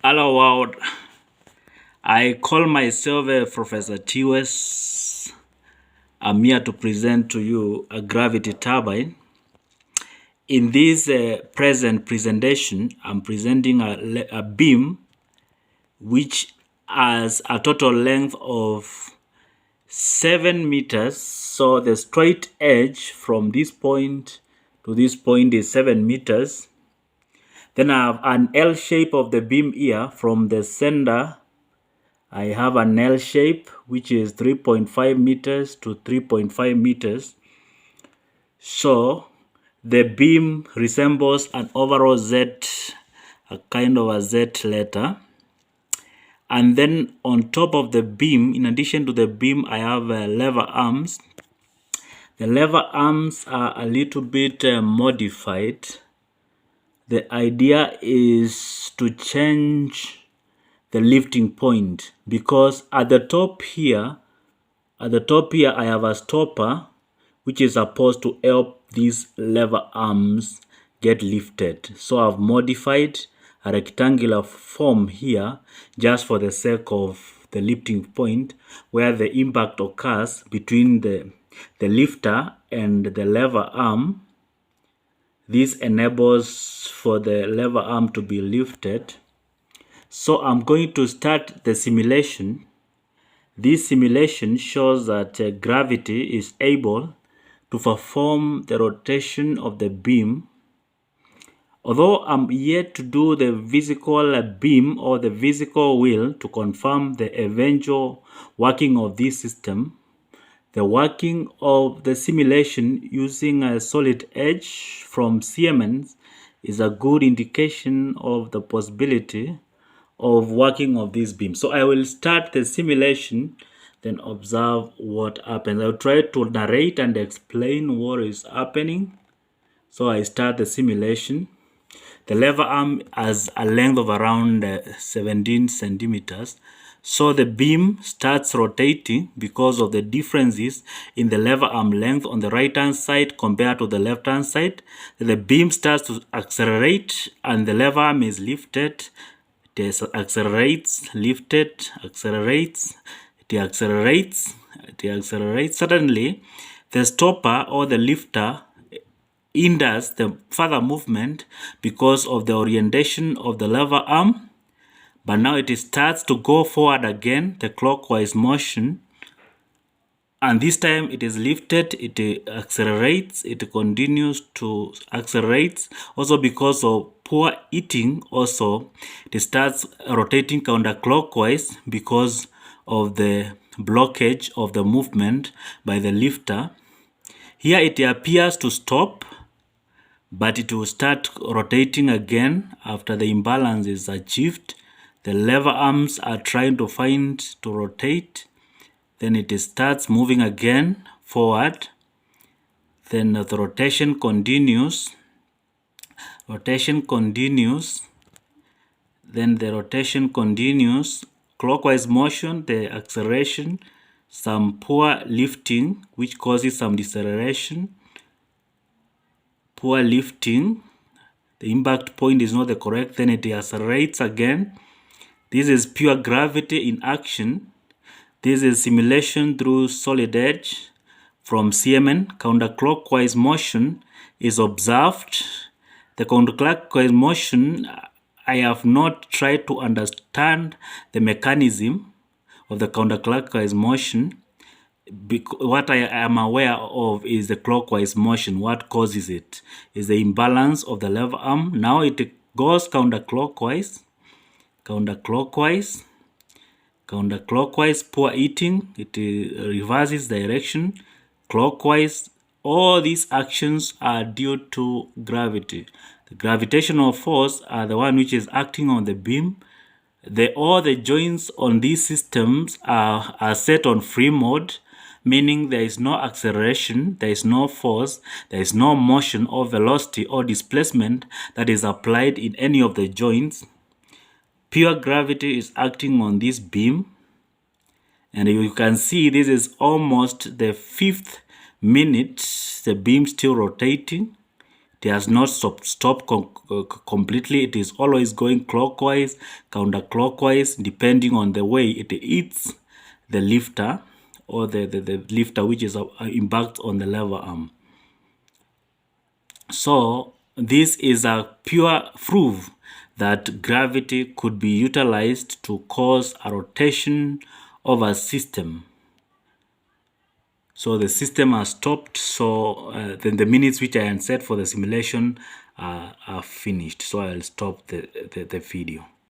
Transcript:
Hello world. I call myself Professor TUS. I'm here to present to you a gravity turbine. In this present presentation, I'm presenting a beam which has a total length of 7 meters. So the straight edge from this point to this point is 7 meters. Then I have an L shape of the beam here from the center. I have an L shape which is 3.5 meters to 3.5 meters. So the beam resembles an overall Z, a kind of a Z letter. And then on top of the beam, in addition to the beam, I have lever arms. The lever arms are a little bit modified. The idea is to change the lifting point, because at the top here I have a stopper which is supposed to help these lever arms get lifted. So I've modified a rectangular form here just for the sake of the lifting point, where the impact occurs between the lifter and the lever arm. This enables for the lever arm to be lifted. So I'm going to start the simulation. This simulation shows that gravity is able to perform the rotation of the beam. Although I'm yet to do the physical beam or the physical wheel to confirm the eventual working of this system, the working of the simulation using a solid edge from Siemens is a good indication of the possibility of working of this beam. So I will start the simulation, then observe what happens. I'll try to narrate and explain what is happening. So I start the simulation. The lever arm has a length of around 17 centimeters. So the beam starts rotating because of the differences in the lever arm length on the right hand side compared to the left hand side. The beam starts to accelerate and the lever arm is lifted. It accelerates, lifted, accelerates, it accelerates, it accelerates. Suddenly, the stopper or the lifter hinders the further movement because of the orientation of the lever arm. But now it starts to go forward again, the clockwise motion. And this time it is lifted, it accelerates, it continues to accelerate. Also because of poor heating, also it starts rotating counterclockwise because of the blockage of the movement by the lifter. Here it appears to stop, but it will start rotating again after the imbalance is achieved. The lever arms are trying to find to rotate. Then it starts moving again forward. Then the rotation continues. Rotation continues. Then the rotation continues. Clockwise motion, the acceleration, some poor lifting, which causes some deceleration. Poor lifting. The impact point is not the correct. Then it accelerates again. This is pure gravity in action. This is simulation through solid edge from Siemens. Counterclockwise motion is observed. The counterclockwise motion, I have not tried to understand the mechanism of the counterclockwise motion. What I am aware of is the clockwise motion. What causes it is the imbalance of the lever arm. Now it goes counterclockwise, counterclockwise, counterclockwise, poor heating, it reverses direction, clockwise. All these actions are due to gravity. The gravitational force are the one which is acting on the beam. All the joints on these systems are set on free mode, meaning there is no acceleration, there is no force, there is no motion or velocity or displacement that is applied in any of the joints. Pure gravity is acting on this beam, and you can see this is almost the 5th minute, the beam still rotating. It has not stopped completely. It is always going clockwise, counterclockwise, depending on the way it hits the lifter, or the lifter which is embarked on the lever arm. So this is a pure proof that gravity could be utilized to cause a rotation of a system. So the system has stopped. So then the minutes which I had set for the simulation are finished. So I'll stop the video.